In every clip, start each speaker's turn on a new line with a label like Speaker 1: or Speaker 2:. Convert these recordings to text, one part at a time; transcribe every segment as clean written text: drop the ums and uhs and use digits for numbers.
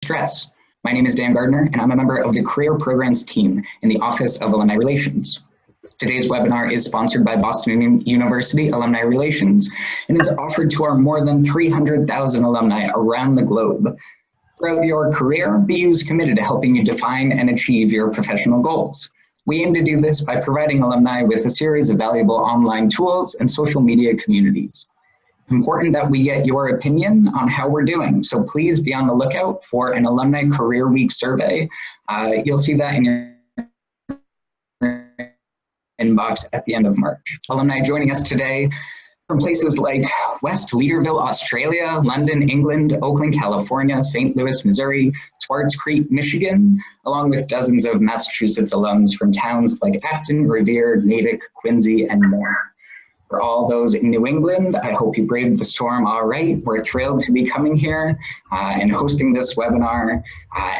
Speaker 1: stress. My name is Dan Gardner, and I'm a member of the Career Programs team in the Office of Alumni Relations. Today's webinar is sponsored by Boston University Alumni Relations and is offered to our more than 300,000 alumni around the globe. Throughout your career, BU is committed to helping you define and achieve your professional goals. We aim to do this by providing alumni with a series of valuable online tools and social media communities. It's important that we get your opinion on how we're doing, so please be on the lookout for an Alumni Career Week survey. You'll see that in your inbox at the end of March. Alumni joining us today from places like West Leaderville, Australia, London, England, Oakland, California, St. Louis, Missouri, Swartz Creek, Michigan, along with dozens of Massachusetts alums from towns like Acton, Revere, Natick, Quincy, and more. For all those in New England, I hope you braved the storm all right. We're thrilled to be coming here and hosting this webinar.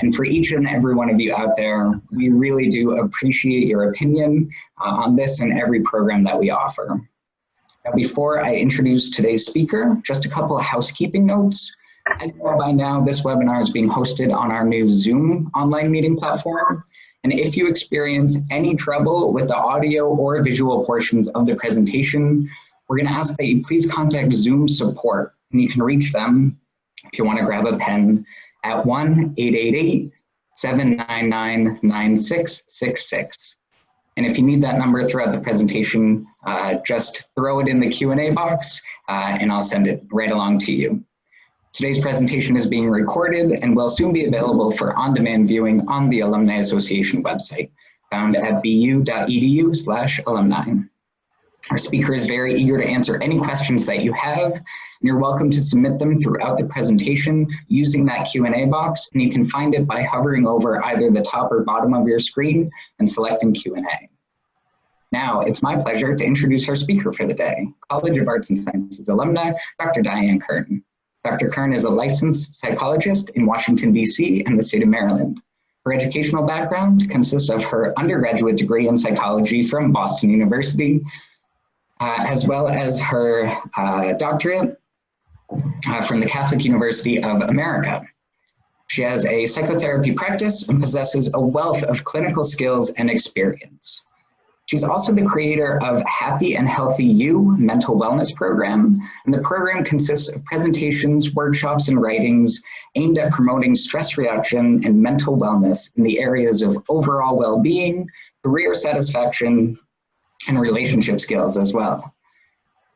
Speaker 1: And for each and every one of you out there, we really do appreciate your opinion on this and every program that we offer. Now, before I introduce today's speaker, just a couple of housekeeping notes. As you know by now, this webinar is being hosted on our new Zoom online meeting platform. And if you experience any trouble with the audio or visual portions of the presentation, we're going to ask that you please contact Zoom support. And you can reach them, if you want to grab a pen, at 1-888-799-9666. And if you need that number throughout the presentation, just throw it in the Q&A box and I'll send it right along to you. Today's presentation is being recorded and will soon be available for on-demand viewing on the Alumni Association website, found at bu.edu/alumni. Our speaker is very eager to answer any questions that you have, and you're welcome to submit them throughout the presentation using that Q&A box, and you can find it by hovering over either the top or bottom of your screen and selecting Q&A. Now, it's my pleasure to introduce our speaker for the day, College of Arts and Sciences alumni, Dr. Diane Kern. Dr. Kern is a licensed psychologist in Washington, D.C. and the state of Maryland. Her educational background consists of her undergraduate degree in psychology from Boston University, as well as her doctorate from the Catholic University of America. She has a psychotherapy practice and possesses a wealth of clinical skills and experience. She's also the creator of Happy and Healthy You mental wellness program, and the program consists of presentations, workshops, and writings aimed at promoting stress reduction and mental wellness in the areas of overall well-being, career satisfaction, and relationship skills as well.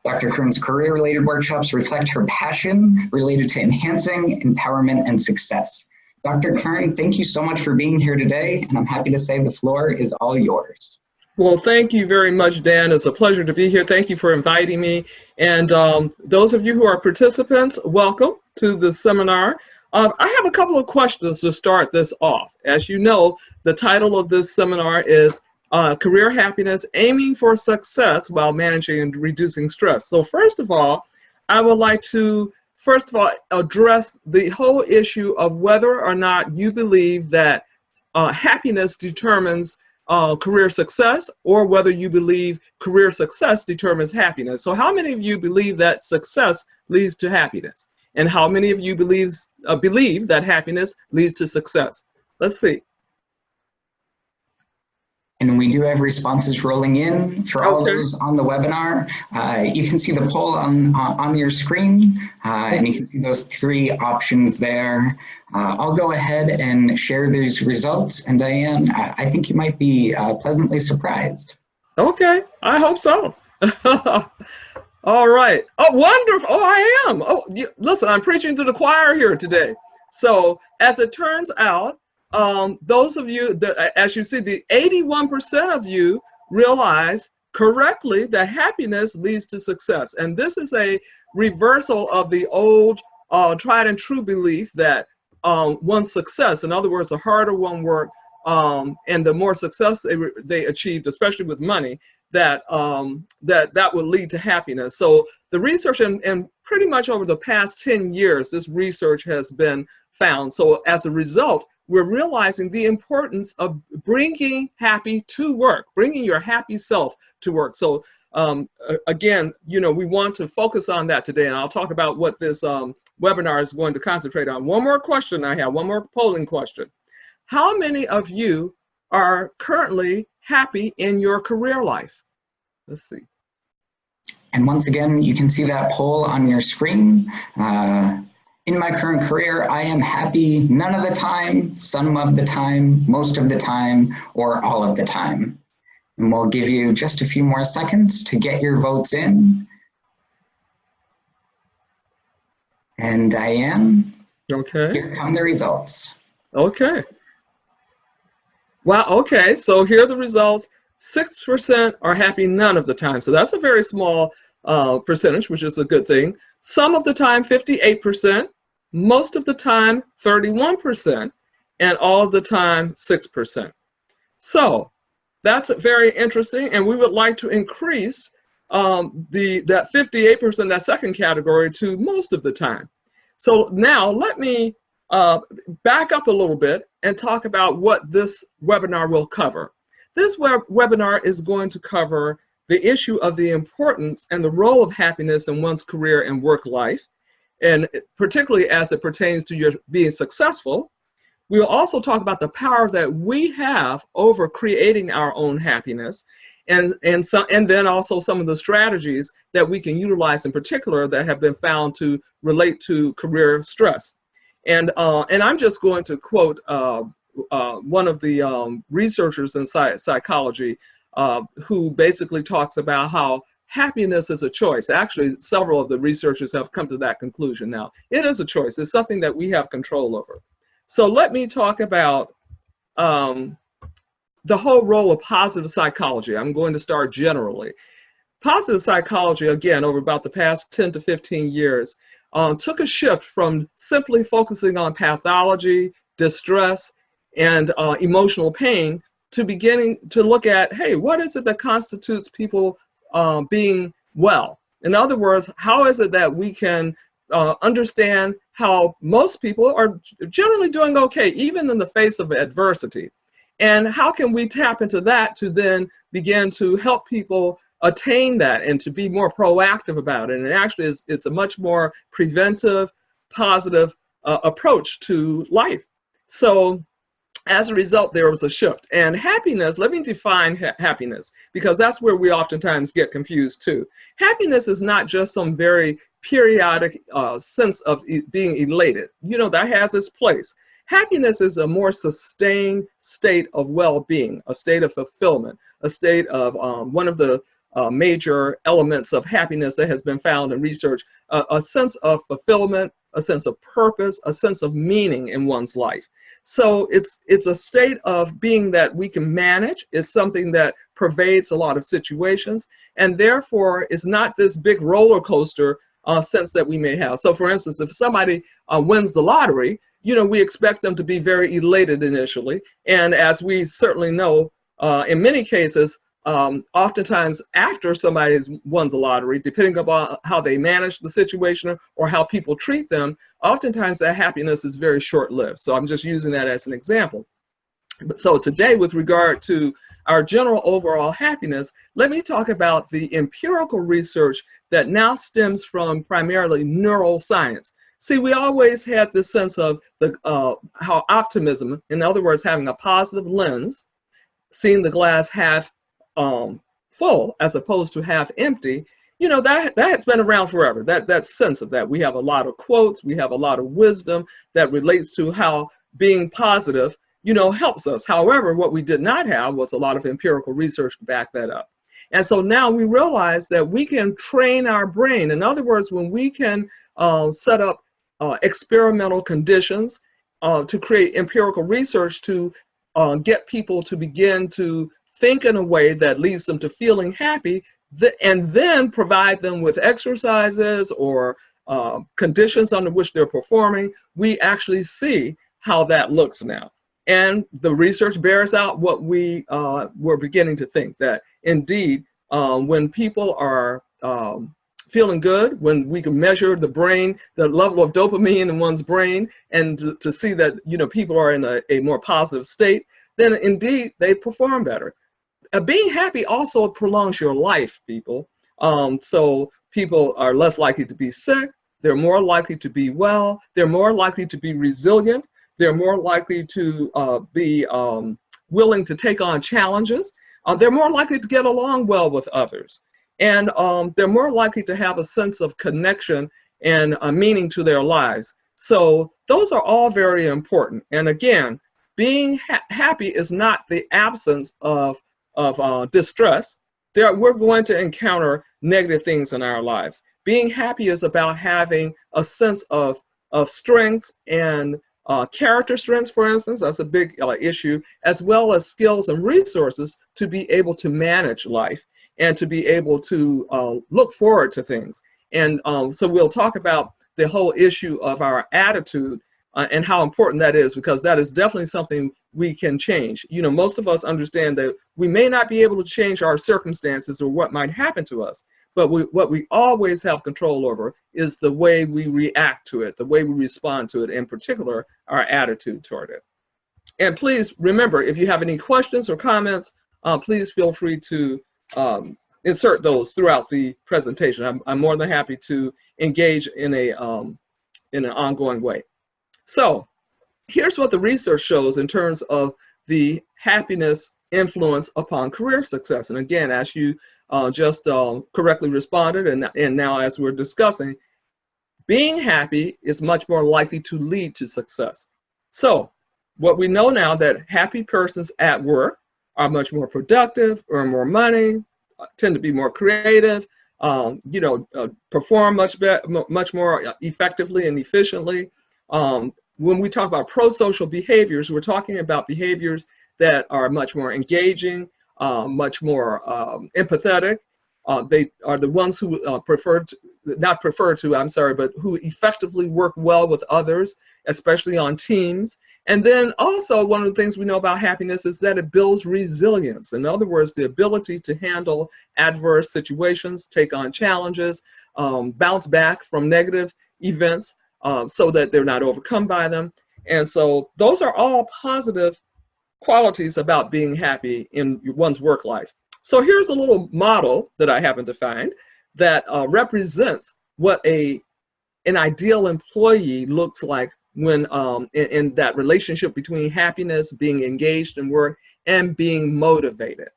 Speaker 1: Dr. Kern's career-related workshops reflect her passion related to enhancing empowerment and success. Dr. Kern, thank you so much for being here today, and I'm happy to say the floor is all yours.
Speaker 2: Well, thank you very much, Dan. It's a pleasure to be here. Thank you for inviting me. And those of you who are participants, welcome to the seminar. I have a couple of questions to start this off. As you know, the title of this seminar is Career Happiness, Aiming for Success While Managing and Reducing Stress. So first of all, I would like to, address the whole issue of whether or not you believe that happiness determines career success, or whether you believe career success determines happiness. So how many of you believe that success leads to happiness? And how many of you believe that happiness leads to success? Let's see.
Speaker 1: And we do have responses rolling in for all those on the webinar. You can see the poll on your screen, and you can see those three options there. I'll go ahead and share these results. And Diane, I think you might be pleasantly surprised.
Speaker 2: Okay, I hope so. All right. Oh, wonderful. Oh, I am. Oh, listen, I'm preaching to the choir here today. So as it turns out, those of you that, as you see, the 81% of you realize correctly that happiness leads to success. And this is a reversal of the old tried and true belief that one's success, in other words, the harder one worked and the more success they achieved, especially with money, that would lead to happiness. So the research, and pretty much over the past 10 years, this research has been found. So as a result, we're realizing the importance of bringing happy to work, bringing your happy self to work. So again, you know, we want to focus on that today, and I'll talk about what this webinar is going to concentrate on. One more question I have, one more polling question. How many of you are currently happy in your career life? Let's see.
Speaker 1: And once again, you can see that poll on your screen. In my current career, I am happy none of the time, some of the time, most of the time, or all of the time. And we'll give you just a few more seconds to get your votes in. And Diane,
Speaker 2: okay,
Speaker 1: here come the results.
Speaker 2: Okay. Wow, okay, so here are the results. 6% are happy none of the time. So that's a very small percentage, which is a good thing. Some of the time, 58%. Most of the time, 31%. And all of the time, 6%. So that's very interesting. And we would like to increase that 58%, that second category, to most of the time. So now let me back up a little bit and talk about what this webinar will cover. This webinar is going to cover the issue of the importance and the role of happiness in one's career and work life, and particularly as it pertains to your being successful. We'll also talk about the power that we have over creating our own happiness, and then also some of the strategies that we can utilize in particular that have been found to relate to career stress. And I'm just going to quote one of the researchers in psychology who basically talks about how happiness is a choice. Actually, several of the researchers have come to that conclusion now. It is a choice. It's something that we have control over. So let me talk about the whole role of positive psychology. I'm going to start generally. Positive psychology, again, over about the past 10 to 15 years, took a shift from simply focusing on pathology, distress, and emotional pain to beginning to look at, hey, what is it that constitutes people being well? In other words, how is it that we can understand how most people are generally doing okay, even in the face of adversity? And how can we tap into that to then begin to help people attain that and to be more proactive about it? And it actually it's a much more preventive, positive approach to life. So as a result, there was a shift. And happiness, let me define happiness, because that's where we oftentimes get confused too. Happiness is not just some very periodic sense of being elated. You know, that has its place. Happiness is a more sustained state of well-being, a state of fulfillment, a state of one of the major elements of happiness that has been found in research, a sense of fulfillment, a sense of purpose, a sense of meaning in one's life. So it's a state of being that we can manage. It's something that pervades a lot of situations, and therefore is not this big roller coaster sense that we may have. So for instance, if somebody wins the lottery, you know, we expect them to be very elated initially. And as we certainly know, in many cases, oftentimes after somebody has won the lottery, depending upon how they manage the situation or how people treat them, oftentimes that happiness is very short-lived. So I'm just using that as an example. So today, with regard to our general overall happiness, let me talk about the empirical research that now stems from primarily neuroscience. See, we always had this sense of how optimism, in other words, having a positive lens, seeing the glass half full as opposed to half empty, you know, that's been around forever. That sense of that. We have a lot of quotes, we have a lot of wisdom that relates to how being positive, you know, helps us. However, what we did not have was a lot of empirical research to back that up. And so now we realize that we can train our brain. In other words, when we can set up experimental conditions to create empirical research to get people to begin to think in a way that leads them to feeling happy, and then provide them with exercises or conditions under which they're performing, we actually see how that looks now. And the research bears out what we were beginning to think, that indeed, when people are feeling good, when we can measure the brain, the level of dopamine in one's brain, and to see that, you know, people are in a more positive state, then indeed they perform better. Being happy also prolongs your life, people. So people are less likely to be sick. they're more likely to be well, they're more likely to be resilient, they're more likely to be willing to take on challenges, they're more likely to get along well with others, and they're more likely to have a sense of connection and meaning to their lives. So those are all very important. And again, being happy is not the absence of distress. We're going to encounter negative things in our lives. Being happy is about having a sense of strengths and character strengths, for instance. That's a big issue, as well as skills and resources to be able to manage life and to be able to look forward to things. And so we'll talk about the whole issue of our attitude and how important that is, because that is definitely something we can change. You know, most of us understand that we may not be able to change our circumstances or what might happen to us, but what we always have control over is the way we react to it, the way we respond to it, in particular, our attitude toward it. And please remember, if you have any questions or comments, please feel free to insert those throughout the presentation. I'm more than happy to engage in an ongoing way. So here's what the research shows in terms of the happiness influence upon career success. And again, as you just correctly responded, and now as we're discussing, being happy is much more likely to lead to success. So what we know now, that happy persons at work are much more productive, earn more money, tend to be more creative, perform much more effectively and efficiently. When we talk about pro-social behaviors, we're talking about behaviors that are much more engaging, much more empathetic. They are the ones who but who effectively work well with others, especially on teams. And then also, one of the things we know about happiness is that it builds resilience. In other words, the ability to handle adverse situations, take on challenges, bounce back from negative events so that they're not overcome by them. And so those are all positive qualities about being happy in one's work life. So here's a little model that I happened to find that represents what an ideal employee looks like when in that relationship between happiness, being engaged in work, and being motivated.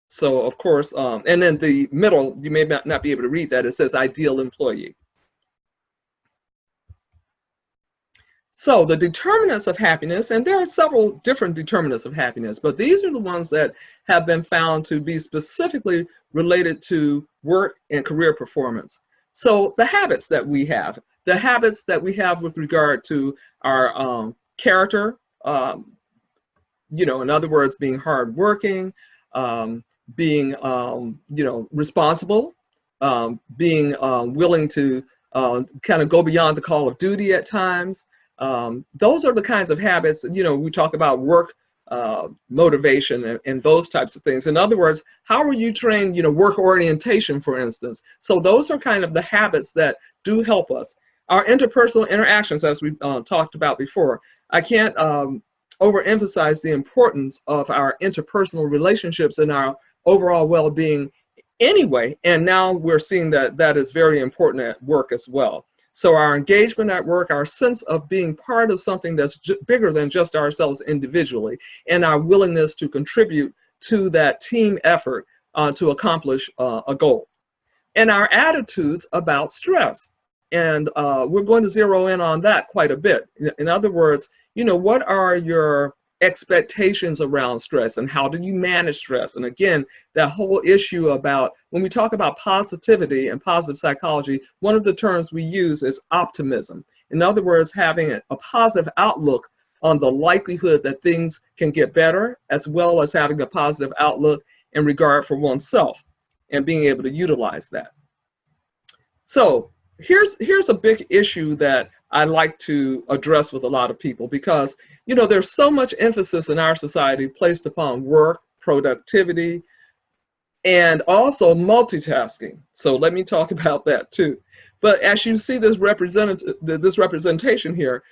Speaker 2: So of course, and then the middle, you may not be able to read that, it says ideal employee. So the determinants of happiness, and there are several different determinants of happiness, but these are the ones that have been found to be specifically related to work and career performance. So the habits that we have with regard to our character, in other words, being hardworking, being responsible, being willing to kind of go beyond the call of duty at times. Those are the kinds of habits, we talk about work motivation and those types of things. In other words, how are you trained, work orientation, for instance. So those are kind of the habits that do help us. Our interpersonal interactions, as we talked about before, I can't overemphasize the importance of our interpersonal relationships and our overall well-being anyway. And now we're seeing that that is very important at work as well. So our engagement at work, our sense of being part of something that's bigger than just ourselves individually, and our willingness to contribute to that team effort to accomplish a goal. And our attitudes about stress. And we're going to zero in on that quite a bit. In other words, what are your expectations around stress, and how do you manage stress? And again, that whole issue about, when we talk about positivity and positive psychology, one of the terms we use is optimism. In other words, having a positive outlook on the likelihood that things can get better, as well as having a positive outlook in regard for oneself and being able to utilize that. So here's a big issue that I like to address with a lot of people, because there's so much emphasis in our society placed upon work, productivity, and also multitasking. So let me talk about that too. But as you see this representation here,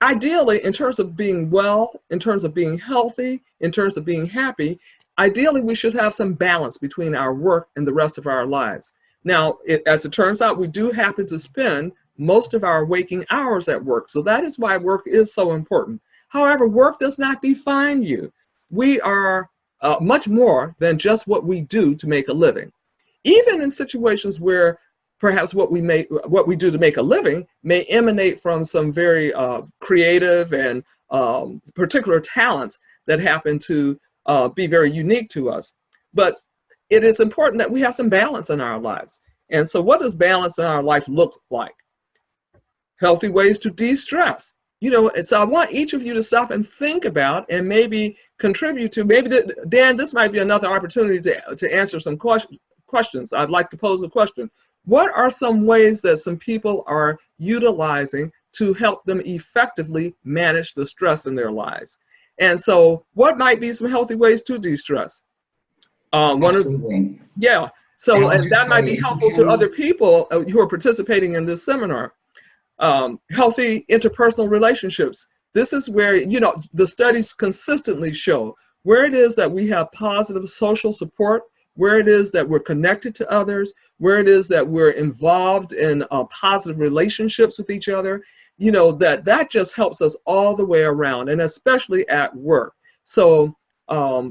Speaker 2: ideally, in terms of being well, in terms of being healthy, in terms of being happy, ideally we should have some balance between our work and the rest of our lives. Now, as it turns out, we do happen to spend most of our waking hours at work. So that is why work is so important. However, work does not define you. We are much more than just what we do to make a living. Even in situations where perhaps what we do to make a living may emanate from some very creative and particular talents that happen to be very unique to us. But it is important that we have some balance in our lives. And so what does balance in our life look like? Healthy ways to de-stress. You know, and so I want each of you to stop and think about and maybe contribute to, Dan, this might be another opportunity to answer some questions. I'd like to pose a question. What are some ways that some people are utilizing to help them effectively manage the stress in their lives? And so what might be some healthy ways to de-stress?
Speaker 1: Absolutely.
Speaker 2: Yeah, so and that might be helpful to other people who are participating in this seminar. Healthy interpersonal relationships. This is where, you know, the studies consistently show where it is that we have positive social support, where it is that we're connected to others, where it is that we're involved in positive relationships with each other, you know, that just helps us all the way around, and especially at work. So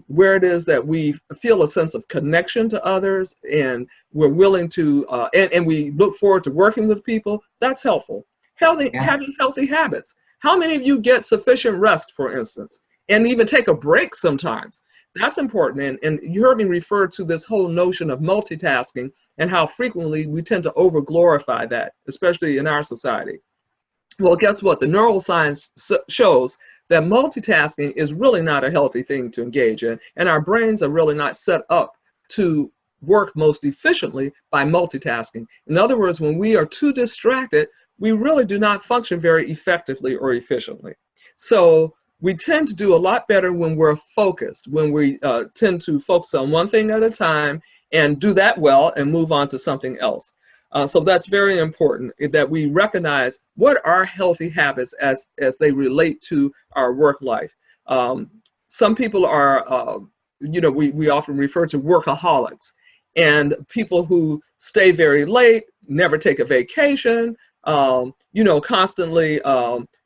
Speaker 2: where it is that we feel a sense of connection to others and we're willing to, and we look forward to working with people, that's helpful. Having healthy habits. How many of you get sufficient rest, for instance, and even take a break sometimes? That's important. And you heard me refer to this whole notion of multitasking and how frequently we tend to over-glorify that, especially in our society. Well, guess what? The neuroscience shows that multitasking is really not a healthy thing to engage in, and our brains are really not set up to work most efficiently by multitasking. In other words, when we are too distracted, we really do not function very effectively or efficiently. So we tend to do a lot better when we're focused, when we tend to focus on one thing at a time and do that well and move on to something else. So that's very important that we recognize what are healthy habits as they relate to our work life. Some people are, you know, we often refer to workaholics, and people who stay very late, never take a vacation, you know, constantly,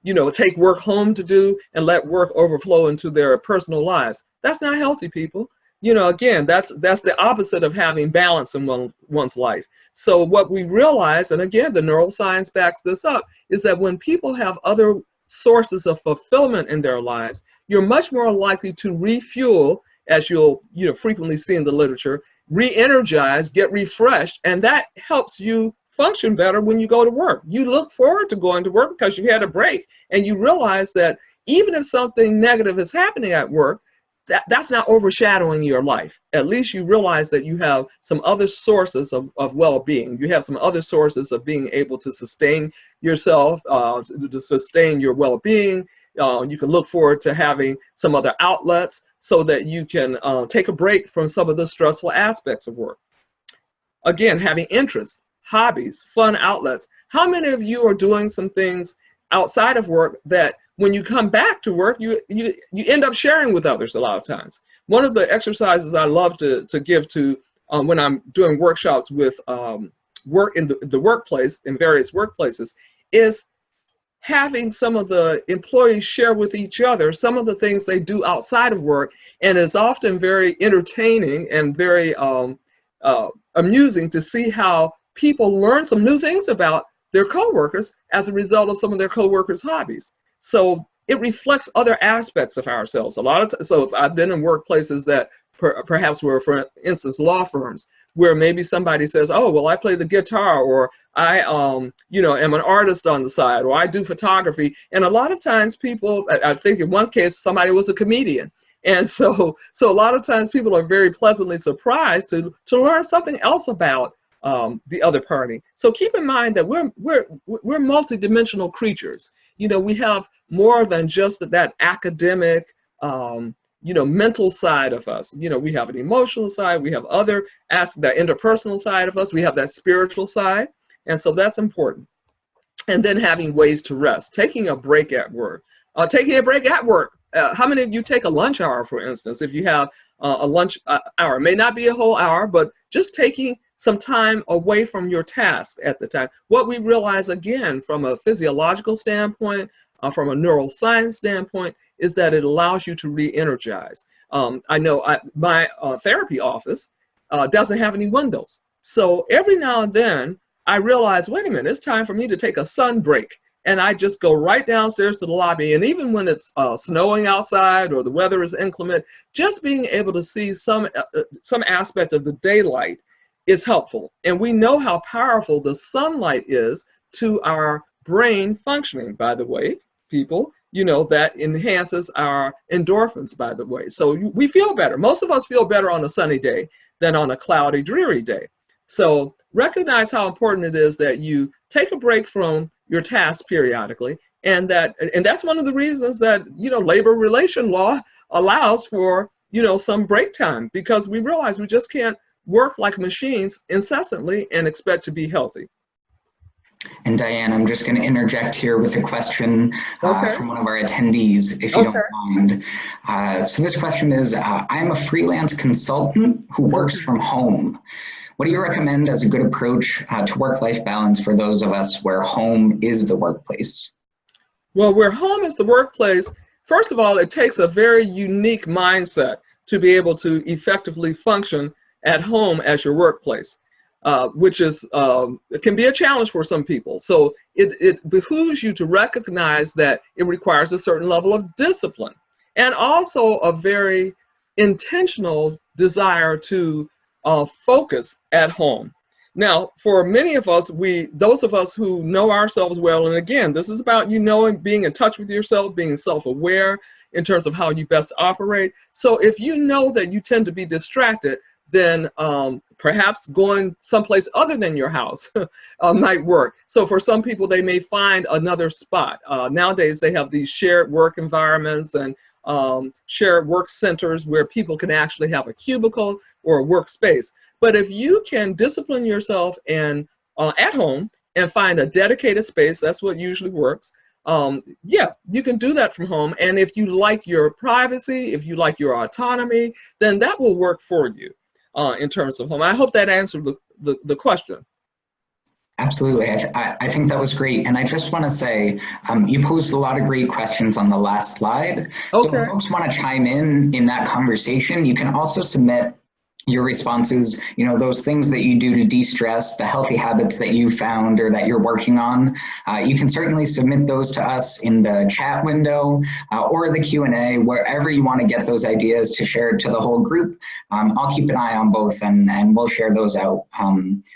Speaker 2: you know, take work home to do and let work overflow into their personal lives. That's not healthy, people. You know, again, that's the opposite of having balance in one's life. So what we realize, and again, the neuroscience backs this up, is that when people have other sources of fulfillment in their lives, you're much more likely to refuel, as you'll, you know, frequently see in the literature, re-energize, get refreshed, and that helps you function better when you go to work. You look forward to going to work because you had a break, and you realize that even if something negative is happening at work, that's not overshadowing your life. At least you realize that you have some other sources of well-being. You have some other sources of being able to sustain yourself, to sustain your well-being. You can look forward to having some other outlets so that you can take a break from some of the stressful aspects of work. Again, having interests, hobbies, fun outlets. How many of you are doing some things outside of work that when you come back to work, you end up sharing with others a lot of times? One of the exercises I love to give to when I'm doing workshops with work in the workplace, in various workplaces, is having some of the employees share with each other some of the things they do outside of work, and it's often very entertaining and very amusing to see how people learn some new things about their coworkers as a result of some of their coworkers' hobbies. So it reflects other aspects of ourselves. A lot of so I've been in workplaces that perhaps were, for instance, law firms, where maybe somebody says, "Oh, well, I play the guitar," or "I, you know, am an artist on the side," or "I do photography." And a lot of times, people, I think in one case, somebody was a comedian, and so a lot of times people are very pleasantly surprised to learn something else about the other party. So keep in mind that we're multidimensional creatures. You know, we have more than just that academic, you know, mental side of us. You know, we have an emotional side, we have other aspects, that interpersonal side of us, we have that spiritual side, and so that's important. And then having ways to rest, taking a break at work. Taking a break at work. How many of you take a lunch hour, for instance? If you have a lunch hour, it may not be a whole hour, but just taking some time away from your task at the time. What we realize, again, from a physiological standpoint, from a neuroscience standpoint, is that it allows you to re-energize. I know my therapy office doesn't have any windows. So every now and then I realize, wait a minute, it's time for me to take a sun break. And I just go right downstairs to the lobby. And even when it's snowing outside or the weather is inclement, just being able to see some aspect of the daylight is helpful. And we know how powerful the sunlight is to our brain functioning, by the way, people. You know, that enhances our endorphins, by the way. So we feel better. Most of us feel better on a sunny day than on a cloudy, dreary day. So recognize how important it is that you take a break from your tasks periodically, and that's one of the reasons that, you know, labor relation law allows for, you know, some break time, because we realize we just can't work like machines incessantly and expect to be healthy.
Speaker 1: And Diane, I'm just going to interject here with a question from one of our attendees, if you don't mind. So this question is, I'm a freelance consultant who works from home. What do you recommend as a good approach to work-life balance for those of us where home is the workplace?
Speaker 2: Well, where home is the workplace, first of all, it takes a very unique mindset to be able to effectively function at home as your workplace. Which is, it can be a challenge for some people. So it behooves you to recognize that it requires a certain level of discipline and also a very intentional desire to focus at home. Now, for many of us, those of us who know ourselves well, and again, this is about you knowing, being in touch with yourself, being self-aware in terms of how you best operate. So if you know that you tend to be distracted, then perhaps going someplace other than your house might work. So for some people, they may find another spot. Nowadays, they have these shared work environments and shared work centers where people can actually have a cubicle or a workspace. But if you can discipline yourself and at home and find a dedicated space, that's what usually works. Yeah, you can do that from home. And if you like your privacy, if you like your autonomy, then that will work for you. In terms of home. I hope that answered the question.
Speaker 1: Absolutely. I think that was great. And I just want to say, you posed a lot of great questions on the last slide. So if folks want to chime in that conversation, you can also submit your responses, you know, those things that you do to de-stress, the healthy habits that you found or that you're working on. You can certainly submit those to us in the chat window or the Q&A, wherever you want to get those ideas to share to the whole group. I'll keep an eye on both and we'll share those out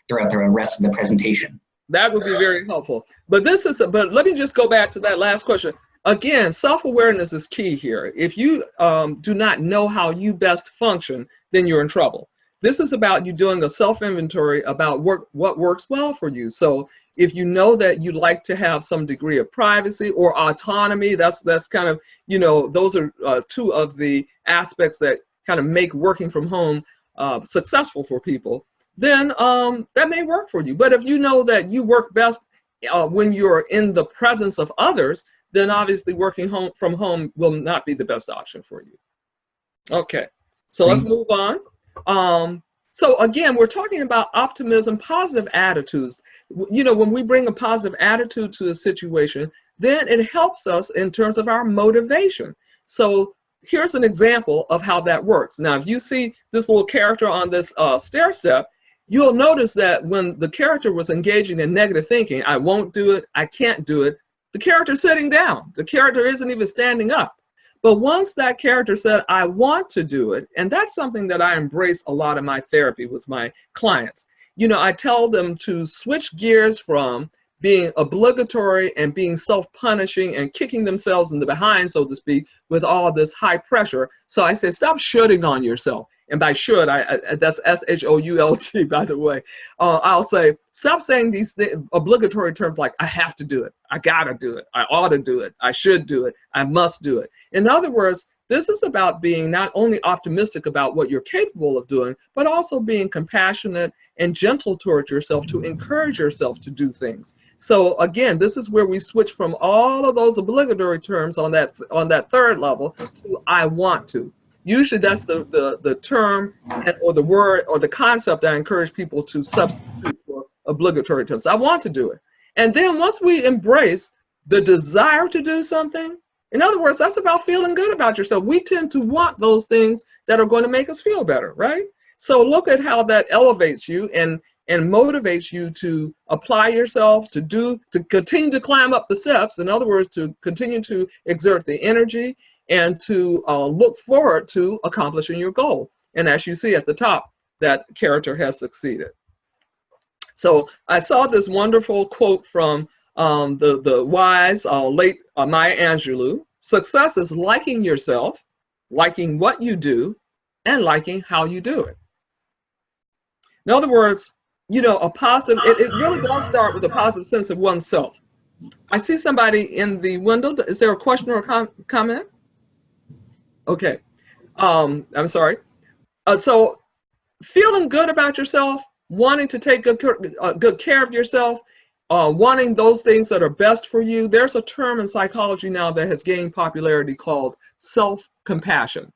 Speaker 1: throughout the rest of the presentation.
Speaker 2: That would be very helpful. But let me just go back to that last question. Again, self-awareness is key here. If you do not know how you best function, then you're in trouble. This is about you doing a self-inventory about what works well for you. So if you know that you like to have some degree of privacy or autonomy, that's kind of, you know, those are two of the aspects that kind of make working from home successful for people, then that may work for you. But if you know that you work best when you're in the presence of others, then obviously working from home will not be the best option for you. Okay, so let's move on. So again, we're talking about optimism, positive attitudes. You know, when we bring a positive attitude to a situation, then it helps us in terms of our motivation. So here's an example of how that works. Now, if you see this little character on this stair step, you'll notice that when the character was engaging in negative thinking, I won't do it, I can't do it, the character's sitting down. The character isn't even standing up. But once that character said, I want to do it, and that's something that I embrace a lot in my therapy with my clients. You know, I tell them to switch gears from being obligatory and being self-punishing and kicking themselves in the behind, so to speak, with all this high pressure. So I say, stop shoulding on yourself. And by should, that's S-H-O-U-L-T, by the way. I'll say, stop saying these obligatory terms like, I have to do it, I gotta do it, I ought to do it, I should do it, I must do it. In other words, this is about being not only optimistic about what you're capable of doing, but also being compassionate and gentle towards yourself to encourage yourself to do things. So again, this is where we switch from all of those obligatory terms on that third level to I want to. Usually that's the term or the word or the concept I encourage people to substitute for obligatory terms. I want to do it. And then once we embrace the desire to do something, in other words, that's about feeling good about yourself. We tend to want those things that are going to make us feel better, right? So look at how that elevates you and motivates you to apply yourself, to continue to climb up the steps. In other words, to continue to exert the energy and to look forward to accomplishing your goal. And as you see at the top, that character has succeeded. So I saw this wonderful quote from the wise late Maya Angelou. Success is liking yourself, liking what you do, and liking how you do it. In other words, you know, a positive, it really does start with a positive sense of oneself. I see somebody in the window. Is there a question or a comment? Okay. I'm sorry. So feeling good about yourself, wanting to take good care of yourself, wanting those things that are best for you. There's a term in psychology now that has gained popularity called self-compassion.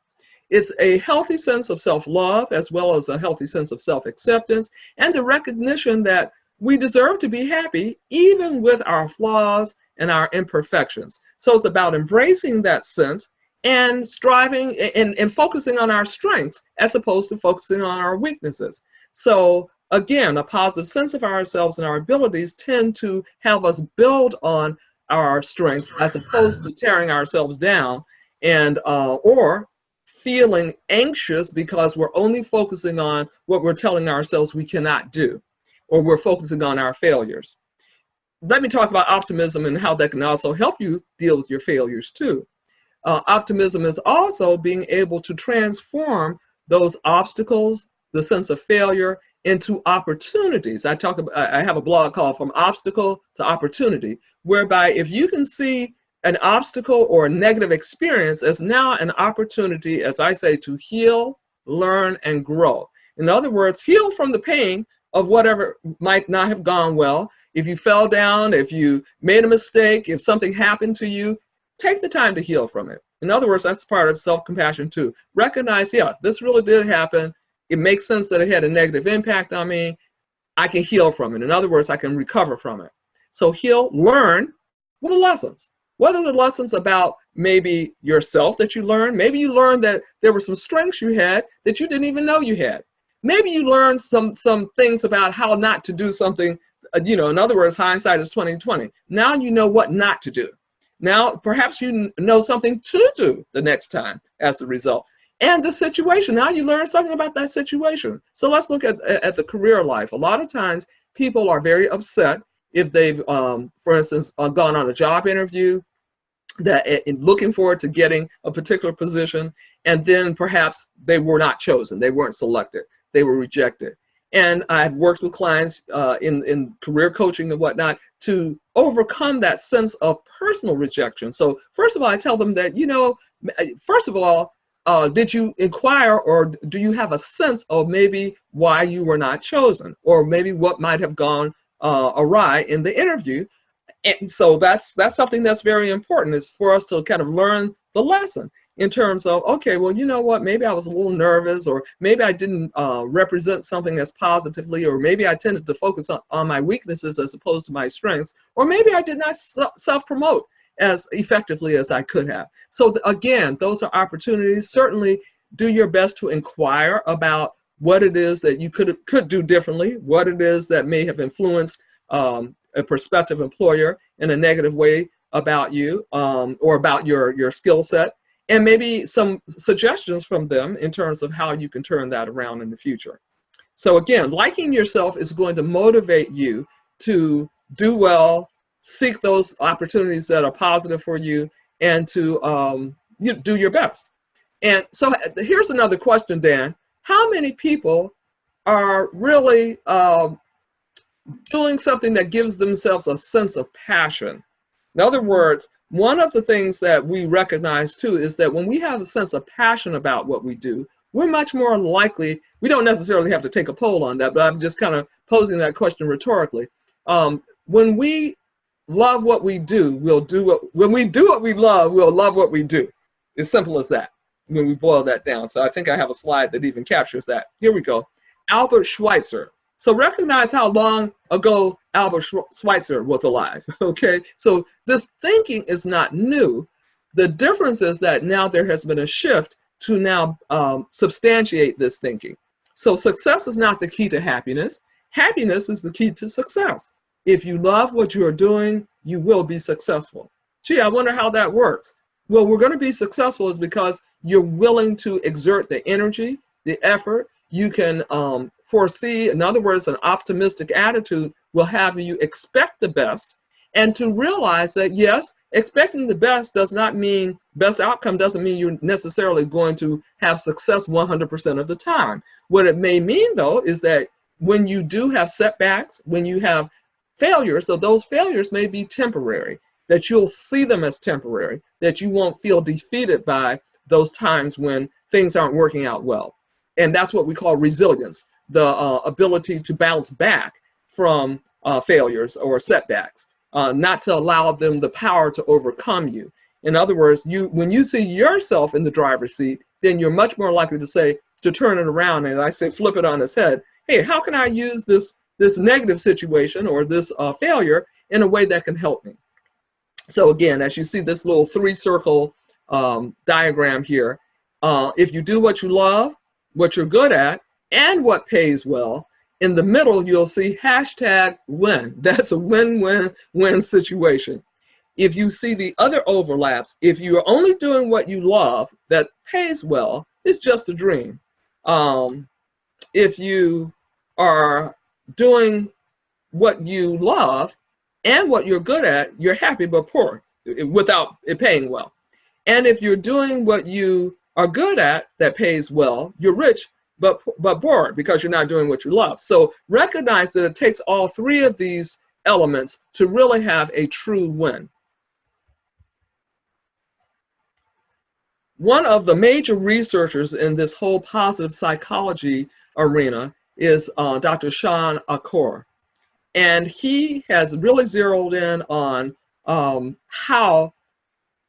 Speaker 2: It's a healthy sense of self-love as well as a healthy sense of self-acceptance and the recognition that we deserve to be happy even with our flaws and our imperfections. So it's about embracing that sense and striving and focusing on our strengths as opposed to focusing on our weaknesses. So again, a positive sense of ourselves and our abilities tend to have us build on our strengths as opposed to tearing ourselves down and or feeling anxious because we're only focusing on what we're telling ourselves we cannot do, or we're focusing on our failures. Let me talk about optimism and how that can also help you deal with your failures too. Optimism is also being able to transform those obstacles, the sense of failure, into opportunities. I have a blog called From Obstacle to Opportunity, whereby if you can see an obstacle or a negative experience as now an opportunity, as I say, to heal, learn, and grow. In other words, heal from the pain of whatever might not have gone well. If you fell down, if you made a mistake, if something happened to you, take the time to heal from it. In other words, that's part of self-compassion too. Recognize, yeah, this really did happen. It makes sense that it had a negative impact on me. I can heal from it. In other words, I can recover from it. So heal, learn. What are the lessons? What are the lessons about maybe yourself that you learned? Maybe you learned that there were some strengths you had that you didn't even know you had. Maybe you learned some things about how not to do something. You know, in other words, hindsight is 20/20. Now you know what not to do. Now perhaps you know something to do the next time as a result. And the situation, now you learn something about that situation. So let's look at the career life. A lot of times people are very upset if they've, for instance, gone on a job interview, looking forward to getting a particular position, and then perhaps they were not chosen, they weren't selected, they were rejected. And I've worked with clients in career coaching and whatnot to overcome that sense of personal rejection. So first of all, I tell them that, you know, first of all, did you inquire or do you have a sense of maybe why you were not chosen, or maybe what might have gone awry in the interview? And so that's something that's very important, is for us to kind of learn the lesson in terms of, okay, well, you know what, maybe I was a little nervous, or maybe I didn't represent something as positively, or maybe I tended to focus on my weaknesses as opposed to my strengths, or maybe I did not self-promote as effectively as I could have. So again, those are opportunities. Certainly do your best to inquire about what it is that you could do differently, what it is that may have influenced a prospective employer in a negative way about you, or about your skill set, and maybe some suggestions from them in terms of how you can turn that around in the future. So again, liking yourself is going to motivate you to do well, seek those opportunities that are positive for you, and to do your best. And so here's another question, Dan. How many people are really doing something that gives themselves a sense of passion? In other words, one of the things that we recognize too is that when we have a sense of passion about what we do, we're much more likely, we don't necessarily have to take a poll on that, but I'm just kind of posing that question rhetorically. When we love what we do, when we do what we love, we'll love what we do. As simple as that. when we boil that down. So I think I have a slide that even captures that. Here we go. Albert Schweitzer. So recognize how long ago Albert Schweitzer was alive, okay? So this thinking is not new. The difference is that now there has been a shift to now substantiate this thinking. So success is not the key to happiness. Happiness is the key to success. If you love what you are doing, you will be successful. Gee, I wonder how that works. Well, we're going to be successful is because you're willing to exert the energy, the effort. You can foresee, in other words, an optimistic attitude will have you expect the best, and to realize that, yes, expecting the best does not mean, best outcome doesn't mean you're necessarily going to have success 100% of the time. What it may mean, though, is that when you do have setbacks, when you have failures, so those failures may be temporary, that you'll see them as temporary, that you won't feel defeated by those times when things aren't working out well. And that's what we call resilience, the ability to bounce back from failures or setbacks, not to allow them the power to overcome you. In other words, when you see yourself in the driver's seat, then you're much more likely to turn it around and I say flip it on its head. Hey, how can I use this negative situation or this failure in a way that can help me? So again, as you see this little 3-circle diagram here, if you do what you love, what you're good at, and what pays well, in the middle you'll see #win. That's a win-win-win situation. If you see the other overlaps, if you're only doing what you love that pays well, it's just a dream. If you are doing what you love and what you're good at, you're happy but poor without it paying well. And if you're doing what you are good at that pays well, you're rich but poor because you're not doing what you love. So recognize that it takes all 3 of these elements to really have a true win. One of the major researchers in this whole positive psychology arena is Dr. Shawn Achor. And he has really zeroed in on how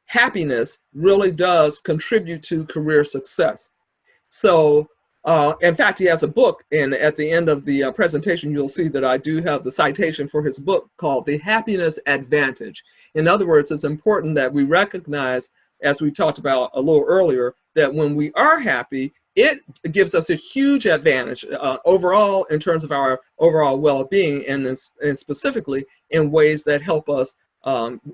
Speaker 2: happiness really does contribute to career success. So, in fact, he has a book, and at the end of the presentation, you'll see that I do have the citation for his book called The Happiness Advantage. In other words, it's important that we recognize, as we talked about a little earlier, that when we are happy, it gives us a huge advantage overall in terms of our overall well-being, and specifically in ways that help us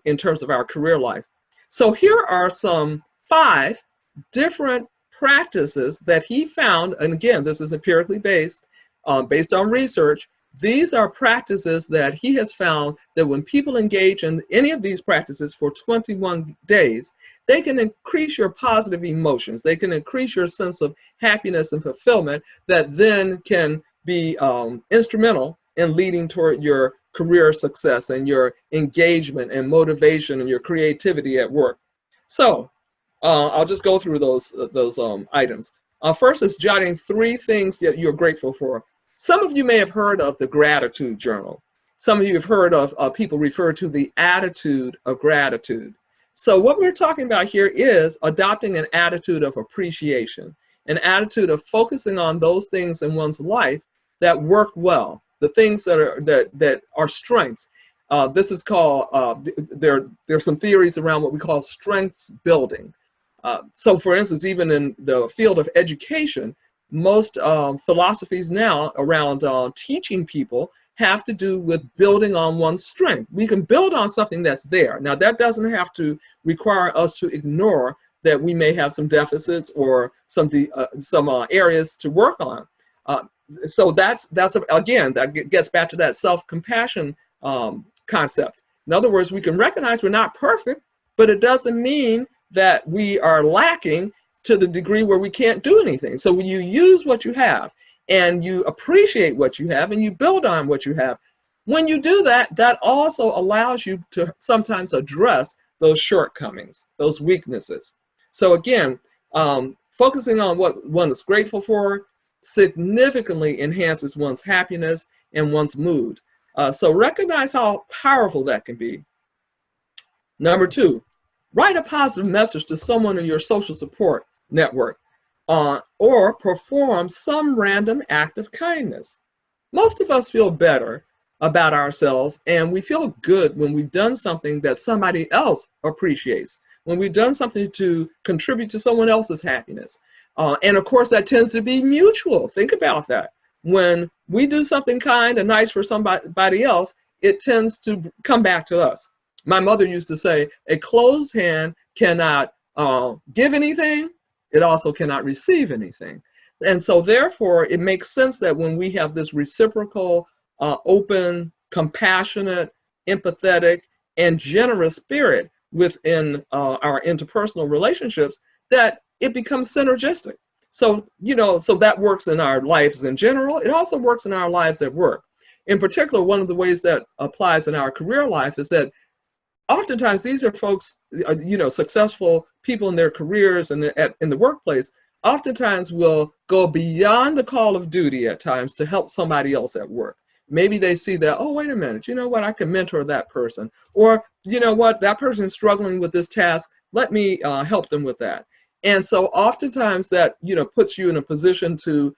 Speaker 2: in terms of our career life. So here are some 5 different practices that he found, and again, this is empirically based on research. These are practices that he has found that when people engage in any of these practices for 21 days, they can increase your positive emotions. They can increase your sense of happiness and fulfillment that then can be instrumental in leading toward your career success and your engagement and motivation and your creativity at work. So I'll just go through those items. First is jotting 3 things that you're grateful for. Some of you may have heard of the gratitude journal. Some of you have heard of people refer to the attitude of gratitude. So what we're talking about here is adopting an attitude of appreciation, an attitude of focusing on those things in one's life that work well, the things that are strengths. This is called, there's some theories around what we call strengths building. So for instance, even in the field of education, most philosophies now around teaching people have to do with building on one's strength. We can build on something that's there. Now that doesn't have to require us to ignore that we may have some deficits or some areas to work on. So that's again, that gets back to that self-compassion concept. In other words, we can recognize we're not perfect, but it doesn't mean that we are lacking to the degree where we can't do anything. So when you use what you have and you appreciate what you have and you build on what you have, when you do that, that also allows you to sometimes address those shortcomings, those weaknesses. So again, focusing on what one is grateful for significantly enhances one's happiness and one's mood. So recognize how powerful that can be. Number 2, write a positive message to someone in your social support network, or perform some random act of kindness. Most of us feel better about ourselves, and we feel good when we've done something that somebody else appreciates, when we've done something to contribute to someone else's happiness. And of course, that tends to be mutual. Think about that. When we do something kind and nice for somebody else, it tends to come back to us. My mother used to say, a closed hand cannot give anything. It also cannot receive anything. And so therefore, it makes sense that when we have this reciprocal, open, compassionate, empathetic, and generous spirit within our interpersonal relationships, that it becomes synergistic. So, so that works in our lives in general. It also works in our lives at work. In particular, one of the ways that applies in our career life is that oftentimes these are folks, successful people in their careers and in the workplace, oftentimes will go beyond the call of duty at times to help somebody else at work. Maybe they see that, oh, wait a minute, you know what, I can mentor that person. Or, you know what, that person is struggling with this task, let me help them with that. And so oftentimes that, puts you in a position to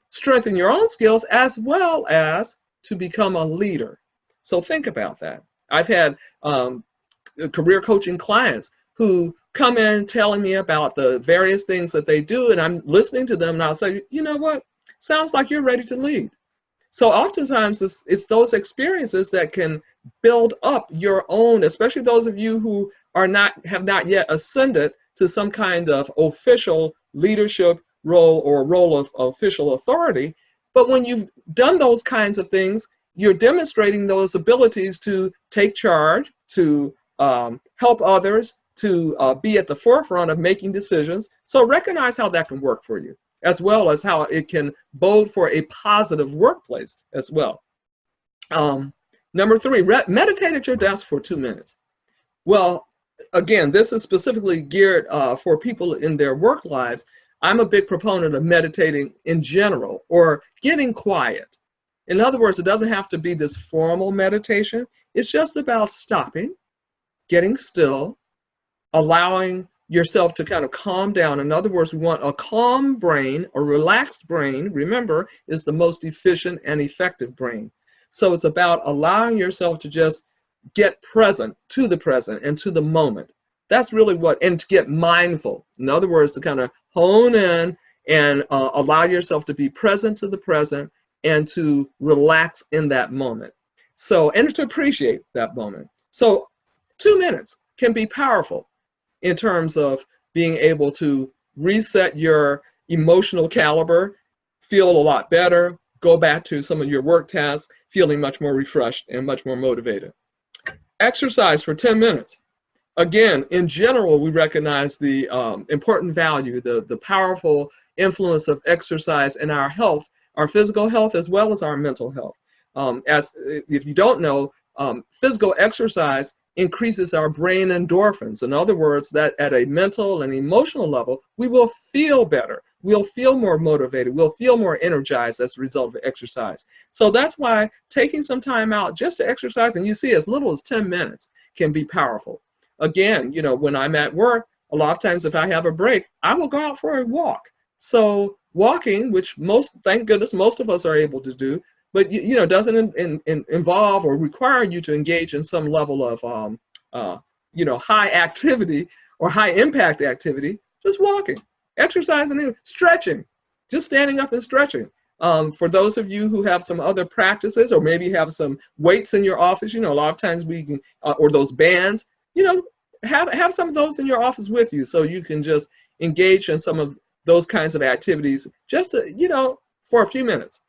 Speaker 2: strengthen your own skills as well as to become a leader. So think about that. I've had career coaching clients who come in telling me about the various things that they do, and I'm listening to them, and I'll say, you know what, sounds like you're ready to lead. So oftentimes it's those experiences that can build up your own, especially those of you who have not yet ascended to some kind of official leadership role or role of official authority. But when you've done those kinds of things, you're demonstrating those abilities to take charge, to help others, to be at the forefront of making decisions. So recognize how that can work for you, as well as how it can bode for a positive workplace as well. Number 3, meditate at your desk for 2 minutes. Well, again, this is specifically geared for people in their work lives. I'm a big proponent of meditating in general, or getting quiet. In other words, it doesn't have to be this formal meditation. It's just about stopping, getting still, allowing yourself to kind of calm down. In other words, we want a calm brain, a relaxed brain, remember, is the most efficient and effective brain. So it's about allowing yourself to just get present to the present and to the moment. That's really and to get mindful. In other words, to kind of hone in and allow yourself to be present to the present and to relax in that moment. So, and to appreciate that moment. So 2 minutes can be powerful in terms of being able to reset your emotional caliber, feel a lot better, go back to some of your work tasks, feeling much more refreshed and much more motivated. Exercise for 10 minutes. Again, in general, we recognize the important value, the powerful influence of exercise in our health, our physical health, as well as our mental health. If you don't know, physical exercise increases our brain endorphins. In other words, that at a mental and emotional level, we will feel better. We'll feel more motivated. We'll feel more energized as a result of exercise. So that's why taking some time out just to exercise, and you see as little as 10 minutes, can be powerful. Again, when I'm at work, a lot of times if I have a break, I will go out for a walk. So walking, which thank goodness, most of us are able to do, but doesn't involve or require you to engage in some level of high activity or high impact activity. Just walking, exercising, stretching, just standing up and stretching. For those of you who have some other practices, or maybe have some weights in your office, a lot of times we can, or those bands, have some of those in your office with you, so you can just engage in some of those kinds of activities just to, for a few minutes.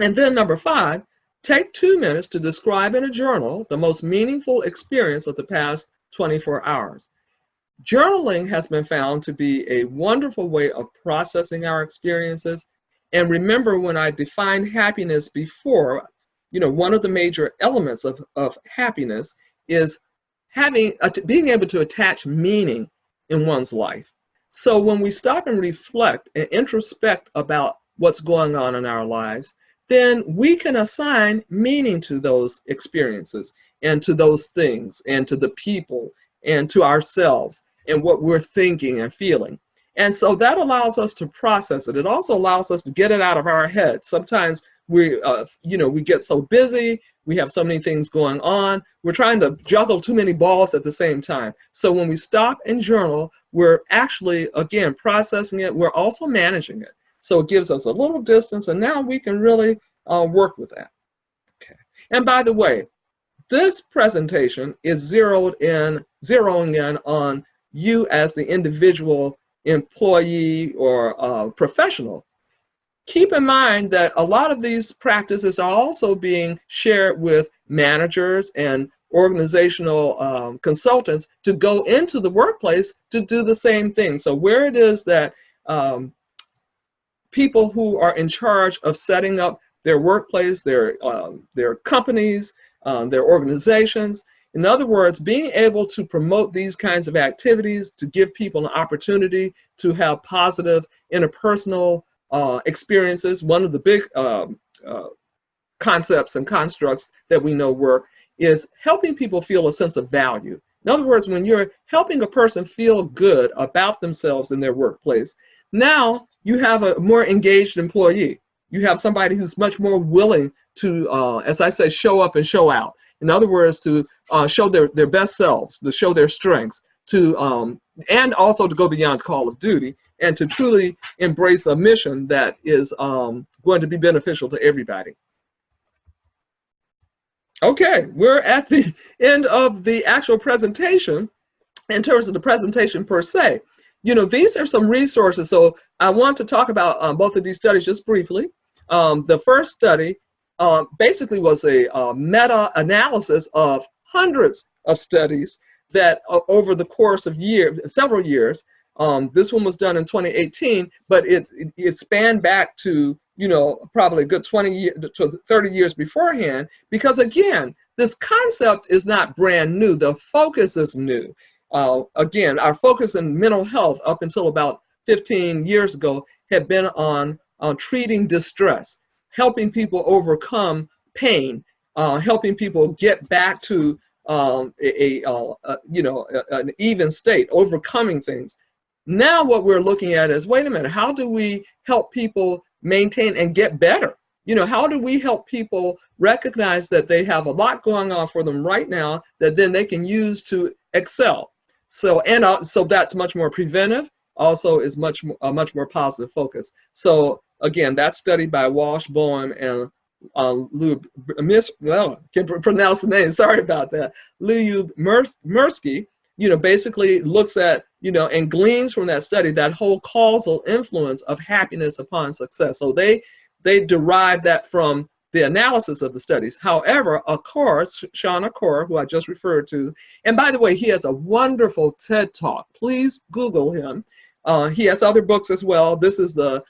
Speaker 2: And then number 5, take 2 minutes to describe in a journal the most meaningful experience of the past 24 hours. Journaling has been found to be a wonderful way of processing our experiences. And remember, when I defined happiness before, one of the major elements of happiness is being able to attach meaning in one's life. So when we stop and reflect and introspect about what's going on in our lives, then we can assign meaning to those experiences and to those things and to the people and to ourselves and what we're thinking and feeling. And so that allows us to process it. It also allows us to get it out of our heads. Sometimes we get so busy, we have so many things going on, we're trying to juggle too many balls at the same time. So when we stop and journal, we're actually, again, processing it. We're also managing it. So it gives us a little distance, and now we can really work with that. Okay. And by the way, this presentation is zeroing in on you as the individual employee or professional. Keep in mind that a lot of these practices are also being shared with managers and organizational consultants to go into the workplace to do the same thing. So where it is that people who are in charge of setting up their workplace, their companies, their organizations, in other words, being able to promote these kinds of activities to give people an opportunity to have positive interpersonal experiences. One of the big concepts and constructs that we know work is helping people feel a sense of value. In other words, when you're helping a person feel good about themselves in their workplace, now you have a more engaged employee. You have somebody who's much more willing to, as I say, show up and show out. In other words, to show their best selves, to show their strengths, and also to go beyond call of duty, and to truly embrace a mission that is going to be beneficial to everybody. Okay, we're at the end of the actual presentation. In terms of the presentation per se, these are some resources. So I want to talk about both of these studies just briefly. The first study basically was a meta-analysis of hundreds of studies that over the course of several years. This one was done in 2018, but it spanned back to probably a good 20 to 30 years beforehand, because again, this concept is not brand new. The focus is new. Again, our focus in mental health up until about 15 years ago had been on treating distress, helping people overcome pain, helping people get back to an even state, overcoming things. Now what we're looking at is, wait a minute, how do we help people maintain and get better? How do we help people recognize that they have a lot going on for them right now that then they can use to excel? So that's much more preventive, also is a much more positive focus. So again, that's studied by Walsh, Boehm, and can't pronounce the name, sorry about that. Lyubomirsky, basically looks at, and gleans from that study that whole causal influence of happiness upon success. So they derive that from the analysis of the studies. However, Shawn Achor, who I just referred to, and by the way, he has a wonderful TED Talk. Please Google him. He has other books as well. This is the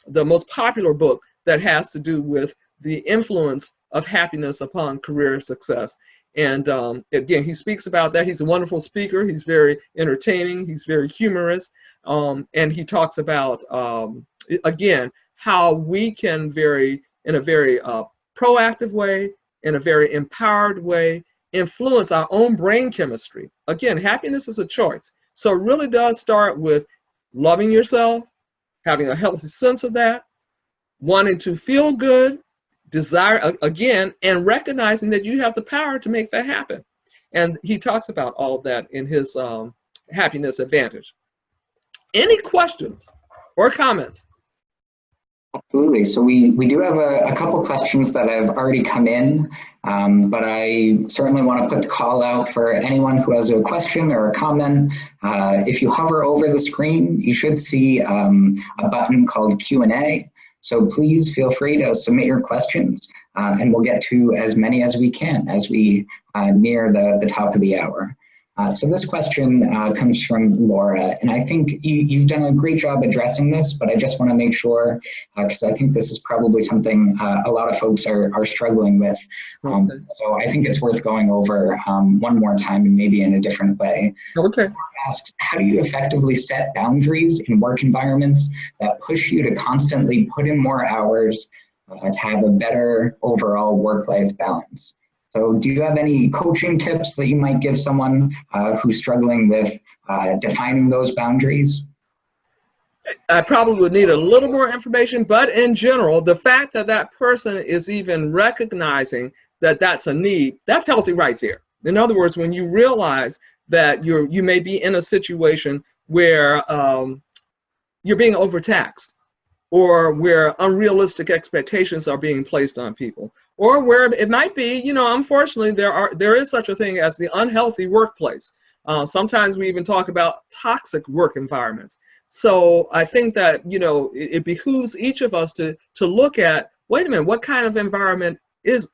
Speaker 2: most popular book that has to do with the influence of happiness upon career success. And again, he speaks about that. He's a wonderful speaker. He's very entertaining. He's very humorous. And he talks about, again, how we can in a very proactive way, in a very empowered way, influence our own brain chemistry. Again, happiness is a choice. So it really does start with loving yourself, having a healthy sense of that, wanting to feel good, desire, again, and recognizing that you have the power to make that happen. And he talks about all of that in his Happiness Advantage. Any questions or comments?
Speaker 1: Absolutely. So we do have a couple questions that have already come in, but I certainly want to put the call out for anyone who has a question or a comment. If you hover over the screen, you should see a button called Q&A. So please feel free to submit your questions, and we'll get to as many as we can as we near the top of the hour. So this question comes from Laura, and I think you've done a great job addressing this, but I just want to make sure, because I think this is probably something a lot of folks are struggling with. So I think it's worth going over one more time and maybe in a different way.
Speaker 2: Okay.
Speaker 1: Asks, how do you effectively set boundaries in work environments that push you to constantly put in more hours to have a better overall work-life balance? So do you have any coaching tips that you might give someone who's struggling with defining those boundaries?
Speaker 2: I probably would need a little more information, but in general, the fact that that person is even recognizing that that's a need, that's healthy right there. In other words, when you realize that you may be in a situation where you're being overtaxed, or where unrealistic expectations are being placed on people, or where it might be, unfortunately, there is such a thing as the unhealthy workplace. Sometimes we even talk about toxic work environments. So I think that, it behooves each of us to look at, wait a minute, what kind of environment is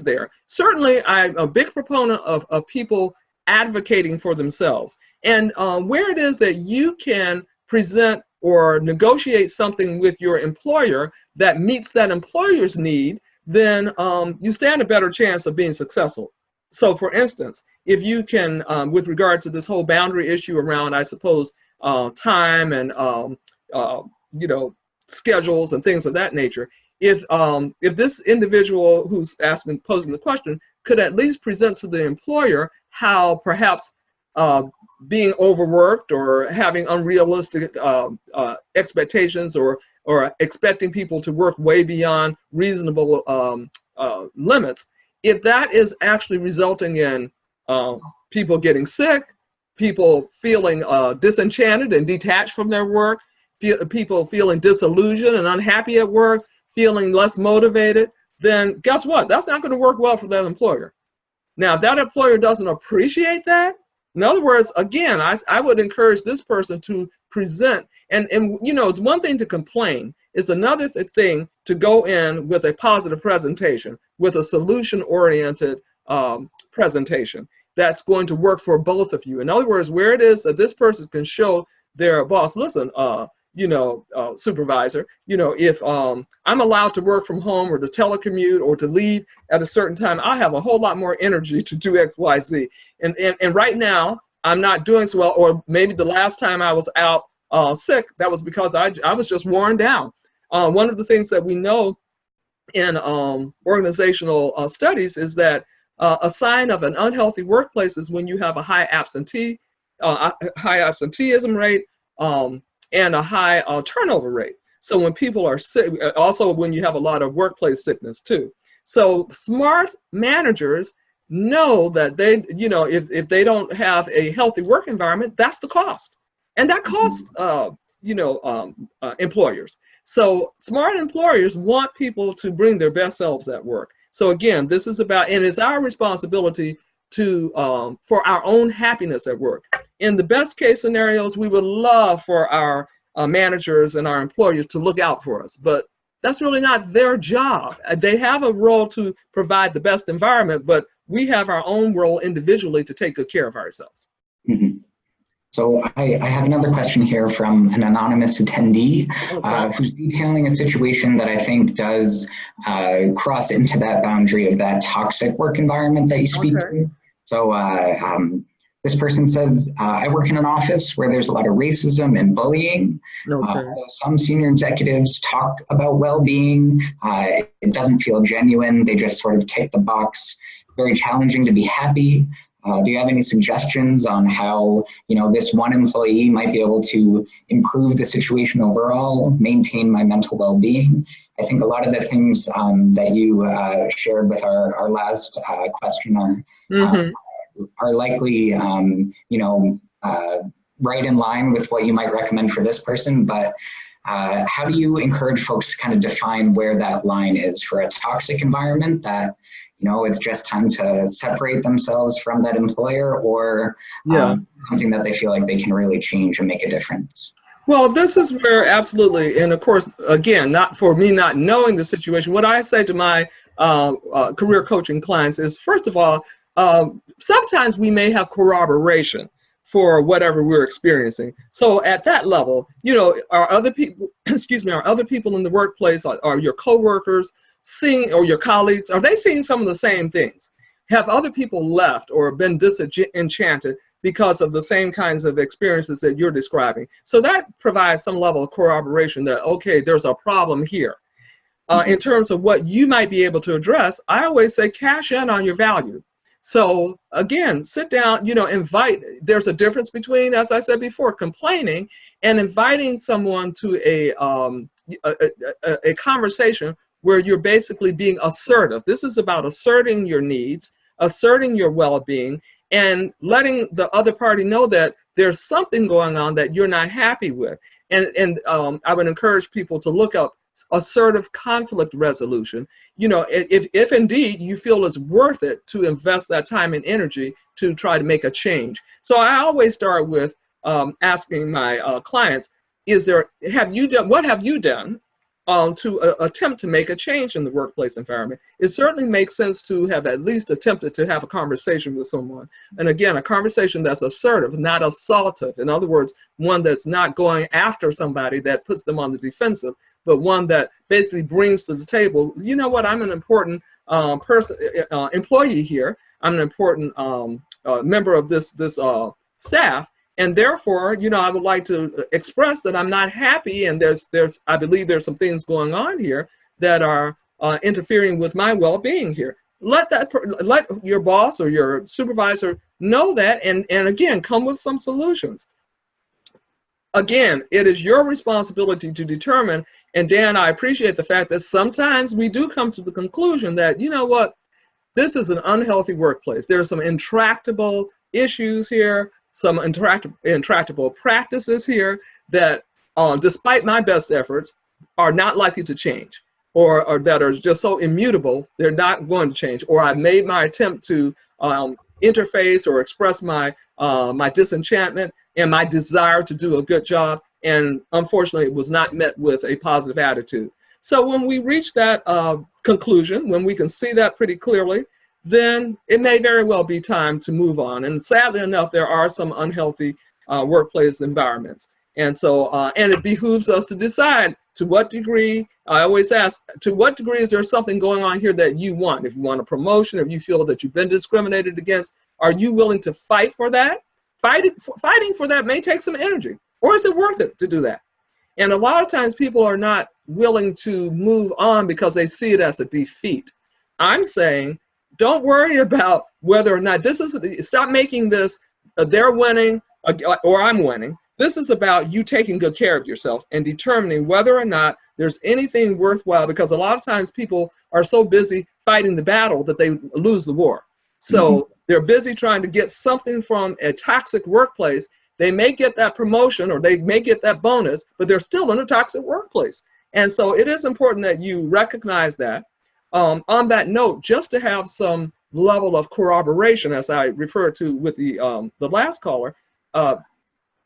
Speaker 2: there? Certainly, I'm a big proponent of people advocating for themselves. And where it is that you can present or negotiate something with your employer that meets that employer's need, then you stand a better chance of being successful. So for instance, if you can, with regard to this whole boundary issue around, I suppose, time and schedules and things of that nature, if this individual who's posing the question could at least present to the employer how perhaps being overworked or having unrealistic expectations or expecting people to work way beyond reasonable limits, if that is actually resulting in people getting sick, people feeling disenchanted and detached from their work, people feeling disillusioned and unhappy at work, feeling less motivated, then guess what? That's not going to work well for that employer. Now, if that employer doesn't appreciate that, in other words, again, I would encourage this person to present, and it's one thing to complain, it's another thing to go in with a positive presentation, with a solution-oriented presentation that's going to work for both of you. In other words, where it is that this person can show their boss, listen, supervisor, if I'm allowed to work from home or to telecommute or to leave at a certain time, I have a whole lot more energy to do X, Y, Z. And right now, I'm not doing so well, or maybe the last time I was out sick, that was because I was just worn down. One of the things that we know in organizational studies is that a sign of an unhealthy workplace is when you have a high absenteeism rate, and a high turnover rate. So when people are sick, also when you have a lot of workplace sickness too. So smart managers know that they, if they don't have a healthy work environment, that's the cost. And that costs, employers. So smart employers want people to bring their best selves at work. So again, this is about, and it's our responsibility to for our own happiness at work. In the best case scenarios, we would love for our managers and our employers to look out for us, but that's really not their job. They have a role to provide the best environment, but we have our own role individually to take good care of ourselves.
Speaker 1: Mm-hmm. So I have another question here from an anonymous attendee who's detailing a situation that I think does cross into that boundary of that toxic work environment that you speak to. So this person says, I work in an office where there's a lot of racism and bullying. Some senior executives talk about well-being. It doesn't feel genuine. They just sort of tick the box. Very challenging to be happy. Do you have any suggestions on how, this one employee might be able to improve the situation overall, maintain my mental well-being? I think a lot of the things that you shared with our last question are likely, right in line with what you might recommend for this person. But how do you encourage folks to kind of define where that line is for a toxic environment that, it's just time to separate themselves from that employer, or something that they feel like they can really change and make a difference?
Speaker 2: Well, this is where absolutely, and of course, again, not for me not knowing the situation, what I say to my career coaching clients is, first of all, sometimes we may have corroboration for whatever we're experiencing. So at that level, are other people, are other people in the workplace, are your coworkers seeing, or your colleagues, are they seeing some of the same things? Have other people left or been disenchanted because of the same kinds of experiences that you're describing? So that provides some level of corroboration that, okay, there's a problem here. In terms of what you might be able to address, I always say cash in on your value. So again, sit down, invite. There's a difference between, as I said before, complaining and inviting someone to a conversation where you're basically being assertive. This is about asserting your needs, asserting your well-being, and letting the other party know that there's something going on that you're not happy with. And I would encourage people to look up assertive conflict resolution. You know, if indeed you feel it's worth it to invest that time and energy to try to make a change. So I always start with asking my clients, what have you done to attempt to make a change in the workplace environment? It certainly makes sense to have at least attempted to have a conversation with someone. And again, a conversation that's assertive, not assaultive. In other words, one that's not going after somebody that puts them on the defensive, but one that basically brings to the table, you know what, I'm an important employee here. I'm an important member of this staff. And therefore, you know, I would like to express that I'm not happy, and I believe there's some things going on here that are interfering with my well-being here. Let your boss or your supervisor know that, and again, come with some solutions. Again, it is your responsibility to determine, and Dan, I appreciate the fact that sometimes we do come to the conclusion that, you know what, this is an unhealthy workplace. There are some intractable issues here, some intractable practices here that, despite my best efforts, are not likely to change, or that are just so immutable, they're not going to change. Or I've made my attempt to interface or express my disenchantment and my desire to do a good job, and unfortunately it was not met with a positive attitude. So when we reach that conclusion, when we can see that pretty clearly, then it may very well be time to move on. And sadly enough, there are some unhealthy workplace environments. And so, and it behooves us to decide to what degree, I always ask, to what degree is there something going on here that you want? If you want a promotion, if you feel that you've been discriminated against, are you willing to fight for that? Fighting for that may take some energy, or is it worth it to do that? And a lot of times people are not willing to move on because they see it as a defeat. I'm saying, don't worry about whether or not stop making this, they're winning or I'm winning. This is about you taking good care of yourself and determining whether or not there's anything worthwhile, because a lot of times people are so busy fighting the battle that they lose the war. So they're busy trying to get something from a toxic workplace. They may get that promotion or they may get that bonus, but they're still in a toxic workplace. And so it is important that you recognize that. On that note, just to have some level of corroboration, as I referred to with the last caller, talk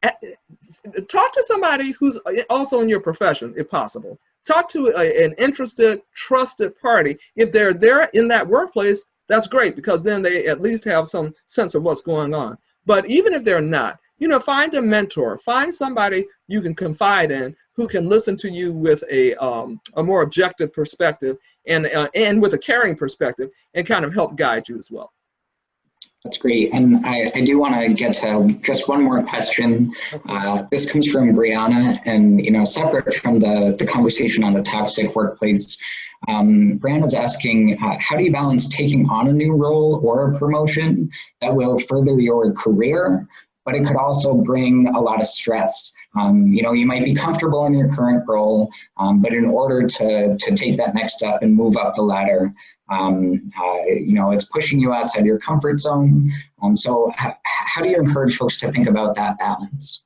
Speaker 2: to somebody who's also in your profession, if possible. Talk to an interested, trusted party. If they're there in that workplace, that's great, because then they at least have some sense of what's going on. But even if they're not, you know, find a mentor, find somebody you can confide in who can listen to you with a more objective perspective and with a caring perspective, and kind of help guide you as well.
Speaker 1: That's great. And I do want to get to just one more question. This comes from Brianna, and, you know, separate from the conversation on the toxic workplace, Brianna's asking, how do you balance taking on a new role or a promotion that will further your career, but it could also bring a lot of stress? You know, you might be comfortable in your current role, but in order to take that next step and move up the ladder, you know, it's pushing you outside your comfort zone. So how do you encourage folks to think about that balance?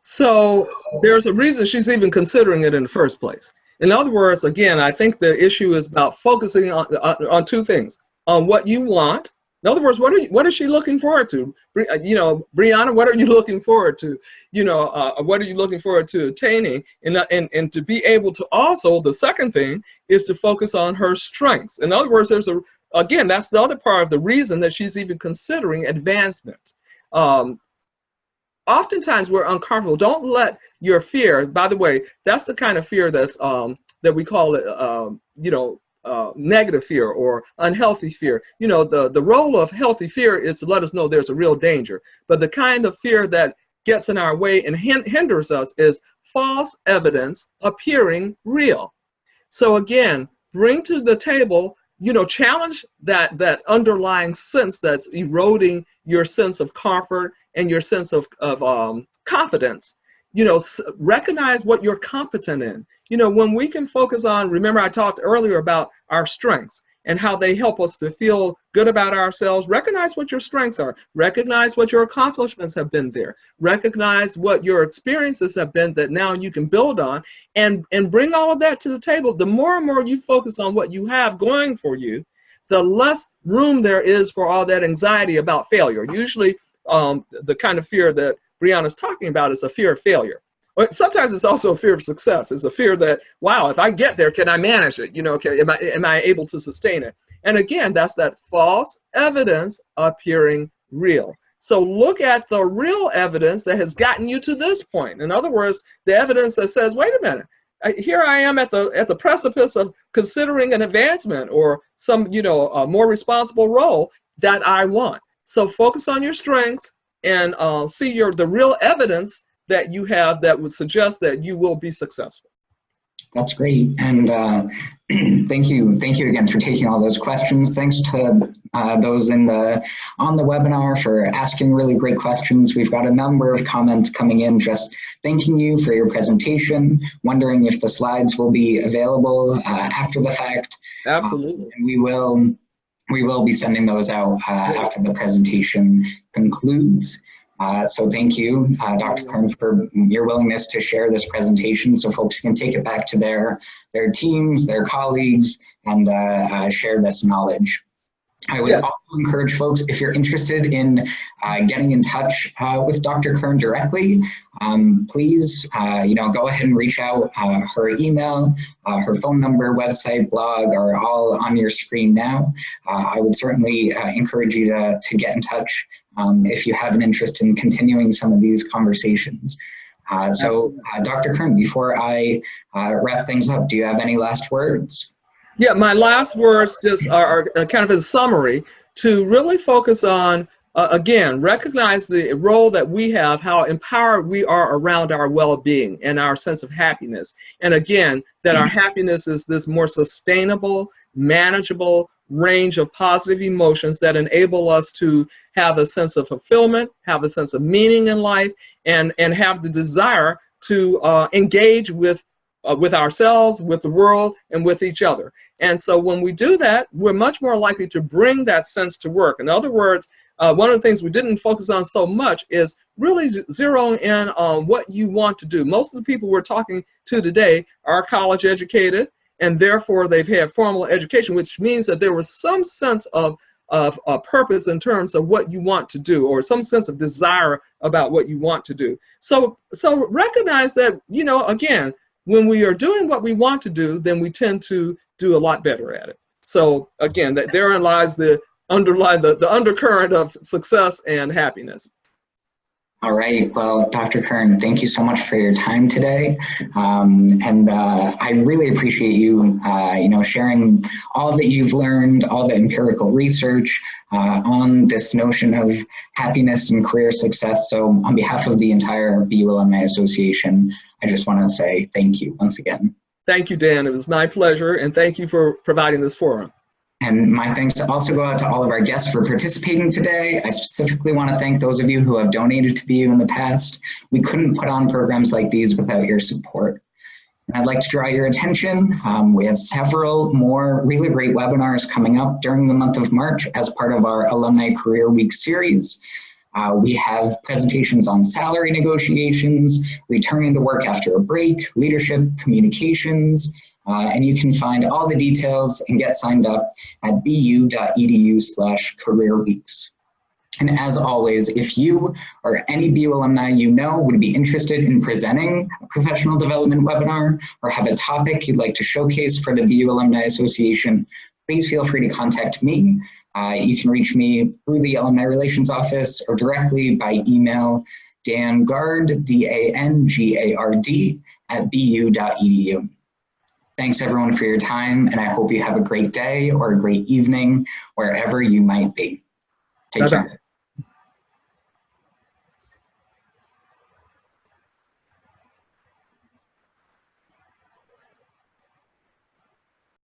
Speaker 2: So there's a reason she's even considering it in the first place. In other words, again, I think the issue is about focusing on two things: on what you want. In other words, what is she looking forward to? You know, Brianna, what are you looking forward to? You know, what are you looking forward to attaining? And to be able to also, the second thing is to focus on her strengths. In other words, again, that's the other part of the reason that she's even considering advancement. Oftentimes we're uncomfortable. Don't let your fear, by the way, that's the kind of fear that's, that we call it, you know, negative fear or unhealthy fear. You know, the role of healthy fear is to let us know there's a real danger. But the kind of fear that gets in our way and hinders us is false evidence appearing real. So again, bring to the table, you know, challenge that underlying sense that's eroding your sense of comfort and your sense of confidence. recognize what you're competent in. When we can focus on, remember I talked earlier about our strengths and how they help us to feel good about ourselves. Recognize what your strengths are. Recognize what your accomplishments have been there. Recognize what your experiences have been that now you can build on, and bring all of that to the table. The more and more you focus on what you have going for you, the less room there is for all that anxiety about failure. Usually the kind of fear that Brianna's talking about is a fear of failure. But sometimes it's also a fear of success. It's a fear that, wow, if I get there, can I manage it? Am I able to sustain it? And again, that's that false evidence appearing real. So look at the real evidence that has gotten you to this point. In other words, the evidence that says, wait a minute, here I am at the precipice of considering an advancement or some, a more responsible role that I want. So focus on your strengths and see the real evidence that you have that would suggest that you will be successful.
Speaker 1: That's great. And thank you again for taking all those questions. Thanks to those on the webinar for asking really great questions. We've got a number of comments coming in just thanking you for your presentation, wondering if the slides will be available after the fact.
Speaker 2: Absolutely.
Speaker 1: And we will be sending those out after the presentation concludes. So thank you, Dr. Kern, for your willingness to share this presentation so folks can take it back to their teams, their colleagues, and share this knowledge. I would also encourage folks, if you're interested in getting in touch with Dr. Kern directly, please, go ahead and reach out. Her email, her phone number, website, blog are all on your screen now. I would certainly encourage you to get in touch if you have an interest in continuing some of these conversations. So, Dr. Kern, before I wrap things up, do you have any last words?
Speaker 2: Yeah, my last words just are kind of a summary to really focus on, again, recognize the role that we have, how empowered we are around our well-being and our sense of happiness. And again, that our happiness is this more sustainable, manageable range of positive emotions that enable us to have a sense of fulfillment, have a sense of meaning in life, and have the desire to engage with ourselves, with the world, and with each other. And so when we do that, we're much more likely to bring that sense to work. In other words, one of the things we didn't focus on so much is really zeroing in on what you want to do. Most of the people we're talking to today are college educated, and therefore they've had formal education, which means that there was some sense of purpose in terms of what you want to do, or some sense of desire about what you want to do. So recognize that, again, when we are doing what we want to do, then we tend to do a lot better at it. So again, therein lies the undercurrent of success and happiness.
Speaker 1: All right. Well, Dr. Kern, thank you so much for your time today. I really appreciate you, sharing all that you've learned, all the empirical research on this notion of happiness and career success. So on behalf of the entire BU Alumni Association, I just want to say thank you once again.
Speaker 2: Thank you, Dan. It was my pleasure. And thank you for providing this forum.
Speaker 1: And my thanks also go out to all of our guests for participating today. I specifically want to thank those of you who have donated to BU in the past. We couldn't put on programs like these without your support. And I'd like to draw your attention. We have several more really great webinars coming up during the month of March as part of our Alumni Career Week series. We have presentations on salary negotiations, returning to work after a break, leadership, communications, and you can find all the details and get signed up at bu.edu/careerweeks. And as always, if you or any BU alumni you know would be interested in presenting a professional development webinar or have a topic you'd like to showcase for the BU Alumni Association, please feel free to contact me. You can reach me through the Alumni Relations Office or directly by email, dangard, D-A-N-G-A-R-D, @bu.edu. Thanks everyone for your time, and I hope you have a great day or a great evening wherever you might be. Take care.